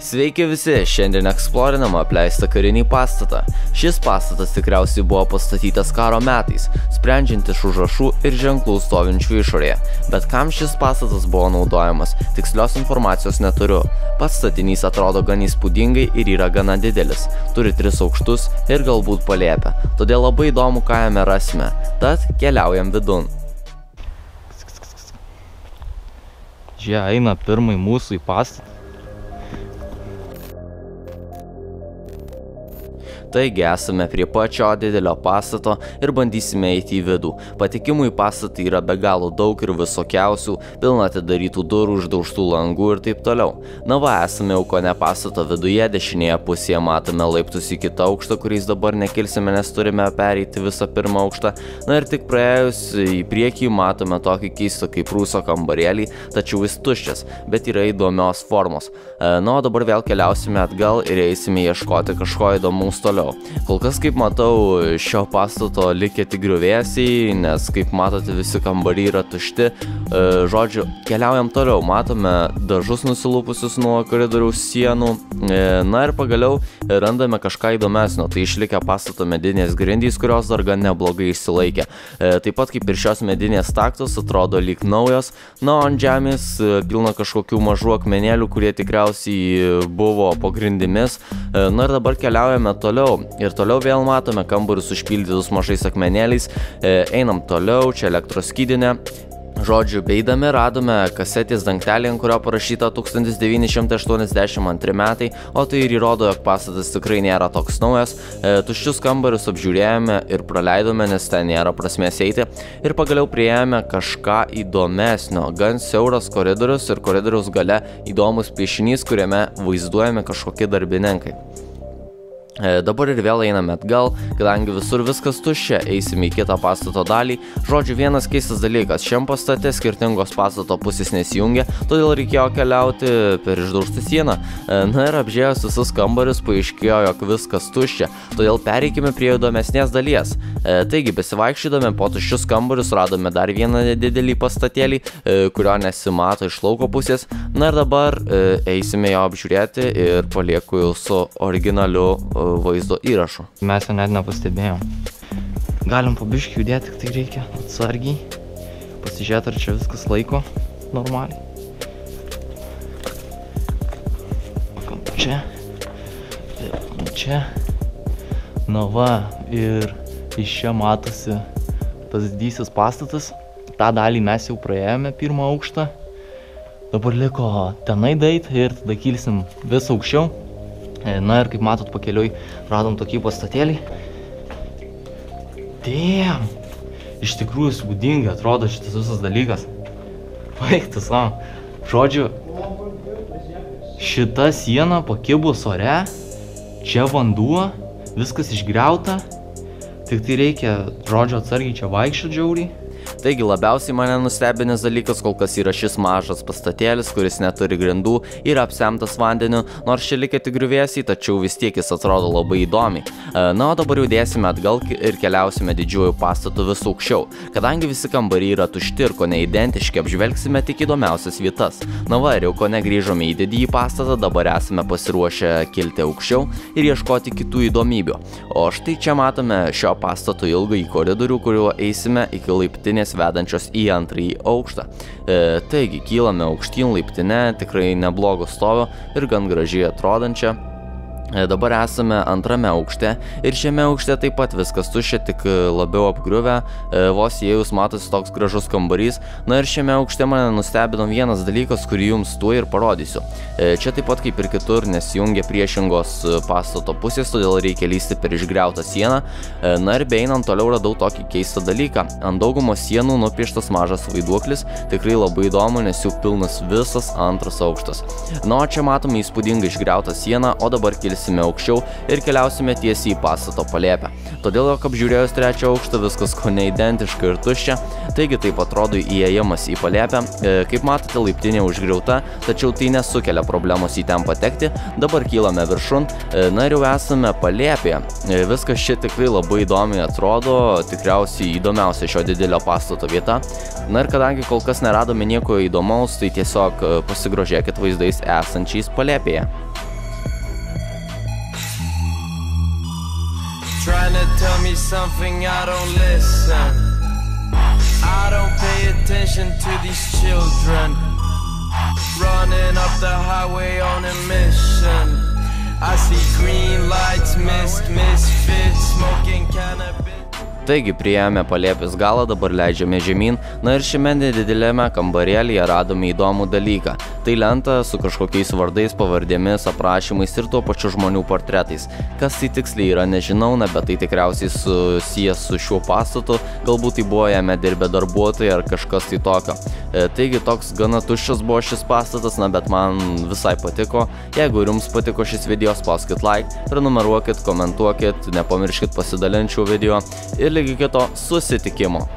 Sveiki visi, šiandien eksplorinam apleistą karinį pastatą. Šis pastatas tikriausiai buvo pastatytas karo metais, sprendžiant iš užrašų ir ženklų stovinčių išorėje. Bet kam šis pastatas buvo naudojamas, tikslios informacijos neturiu. Pats statinys atrodo gan įspūdingai ir yra gana didelis. Turi 3 aukštus ir galbūt palėpę. Todėl labai įdomu, ką jame rasime. Tad keliaujam vidun. Žie eina pirmai mūsų į pastatą. Taigi esame prie pačio didelio pastato ir bandysime eiti į vidų. Patekimų į pastatą yra be galo daug ir visokiausių, pilna atidarytų durų, uždaužtų langų ir taip toliau. Na va, esame jau kone pastato viduje, dešinėje pusėje matome laiptus į kitą aukštą, kuriais dabar nekilsime, nes turime pereiti visą pirmą aukštą. Na ir tik praėjus į priekį matome tokį keistą kaip rūso kambarėlį, tačiau jis tuščias, bet yra įdomios formos. Na, o dabar vėl keliausime atgal ir eisime ieškoti kažko įdomaus toliau. Kol kas, kaip matau, šio pastato likę tik griuvėsiai, nes, kaip matote, visi kambariai yra tušti. Žodžiu, keliaujam toliau, matome dažus nusilūpusius nuo koridoriaus sienų. Na ir pagaliau randame kažką įdomesnio, tai išlikę pastato medinės grindys, kurios dar gan neblogai išsilaikė. Taip pat kaip ir šios medinės taktos atrodo lyg naujos, na, ant žemės pilna kažkokių mažų akmenėlių, kurie tikriausiai buvo po grindimis. Na ir dabar keliaujame toliau. Ir toliau vėl matome kambarius užpildytus mažais akmenėliais. Einam toliau, čia elektros skydinė. Žodžiu, beidami radome kasetės dangtelį, ant kurio parašyta 1982 metai, o tai ir įrodo, jog pastatas tikrai nėra toks naujas. Tuščius kambarius apžiūrėjome ir praleidome, nes ten nėra prasmės eiti. Ir pagaliau priėjome kažką įdomesnio. Gan siauras koridorius ir koridoriaus gale įdomus piešinys, kuriame vaizduojami kažkokie darbininkai. Dabar ir vėl einame atgal, kadangi visur viskas tuščia, eisime į kitą pastato dalį. Žodžiu, vienas keistas dalykas, šiam pastate skirtingos pastato pusės nesijungia, todėl reikėjo keliauti per išdaužtą sieną. Na ir apžiūrėjus visus kambarius, paaiškėjo, jog viskas tuščia, todėl pereikime prie įdomesnės dalies. Taigi, besivaikščiodami po tuščius kambarius radome dar vieną didelį pastatėlį, kurio nesimato iš lauko pusės. Na ir dabar eisime jo apžiūrėti ir palieku jau su originaliu vaizdo įrašu. Mes jo net nepastebėjom. Galim po biškį judėti, tik tai reikia atsargiai. Pasižiūrėti, ar čia viskas laiko normaliai. Čia. Čia. Na va, ir iš čia matosi tas didysis pastatas. Ta dalį mes jau praėjome pirmą aukštą. Dabar liko tenai daeiti ir tada kilsim vis aukščiau. Na ir kaip matot, pakeliui radom tokį pastatėlį. Damn! Iš tikrųjų įspūdingai atrodo šitas visas dalykas. Baigtas, žodžiu, šita siena pakibus ore, čia vanduo, viskas išgriauta. Tik tai reikia, žodžiu, atsargiai čia vaikščioti žiauriai. Taigi labiausiai mane nustebinęs dalykas kol kas yra šis mažas pastatėlis, kuris neturi grindų ir apsemtas vandeniu, nors čia likę tik griuvėsiai, tačiau vis tiek jis atrodo labai įdomiai. Na, o dabar judėsime atgal ir keliausime didžiuoju pastatu vis aukščiau. Kadangi visi kambariai yra tušti ir kone identiški, apžvelgsime tik įdomiausias vietas. Na va, ir jau kone grįžome į didįjį pastatą, dabar esame pasiruošę kilti aukščiau ir ieškoti kitų įdomybių. O štai čia matome šio pastato ilgąjį koridorių, kuriuo eisime iki laiptinės vedančios į antrąjį aukštą. Taigi, kylame aukštyn laiptinę, tikrai neblogo stovio ir gan gražiai atrodančią. Dabar esame antrame aukšte ir šiame aukšte taip pat viskas tuščia, tik labiau apgriuvę, vos įėjus matosi toks gražus kambarys. Na ir šiame aukšte mane nustebino vienas dalykas, kurį jums tuoj ir parodysiu. Čia taip pat kaip ir kitur nesijungia priešingos pastato pusės, todėl reikia lysti per išgriautą sieną. Na ir beeinant toliau radau tokį keistą dalyką. Ant daugumos sienų nupieštas mažas vaiduoklis, tikrai labai įdomu, nes jų pilnas visas antras aukštas. Na, o čia matome įspūdingą išgriautą sieną, o dabar kilsime aukščiau ir keliausime tiesiai į pastato palėpę. Todėl, jog apžiūrėjus 3 aukštą viskas kone identiška ir tuščia, taigi taip atrodo įėjimas į palėpę. Kaip matote, laiptinė užgriauta, tačiau tai nesukelia problemos į ten patekti. Dabar kylame viršun, na ir jau esame palėpėje. Viskas čia tikrai labai įdomiai atrodo, tikriausiai įdomiausia šio didelio pastato vieta. Na ir kadangi kol kas neradome nieko įdomaus, tai tiesiog pasigrožėkit vaizdais esančiais palėpėje. Trying to tell me something, I don't listen. I don't pay attention to these children running up the highway on a mission. I see green lights, misfits, smoking cannabis. Taigi priėjome palėpės galą, dabar leidžiame žemyn, na ir šiame nedidelėme kambarėlyje radome įdomų dalyką. Tai lenta su kažkokiais vardais, pavardėmis, aprašymais ir tuo pačiu žmonių portretais. Kas tai tiksliai yra, nežinau, bet tai tikriausiai susijęs su šiuo pastatu, galbūt tai buvo jame dirbę darbuotojai ar kažkas tai tokio. Taigi toks gana tuščias buvo šis pastatas, bet man visai patiko. Jeigu ir jums patiko šis video, spauskit like, prenumeruokit, komentuokit, nepamirškit pasidalinti šiuo video ir lygiai kito susitikimo.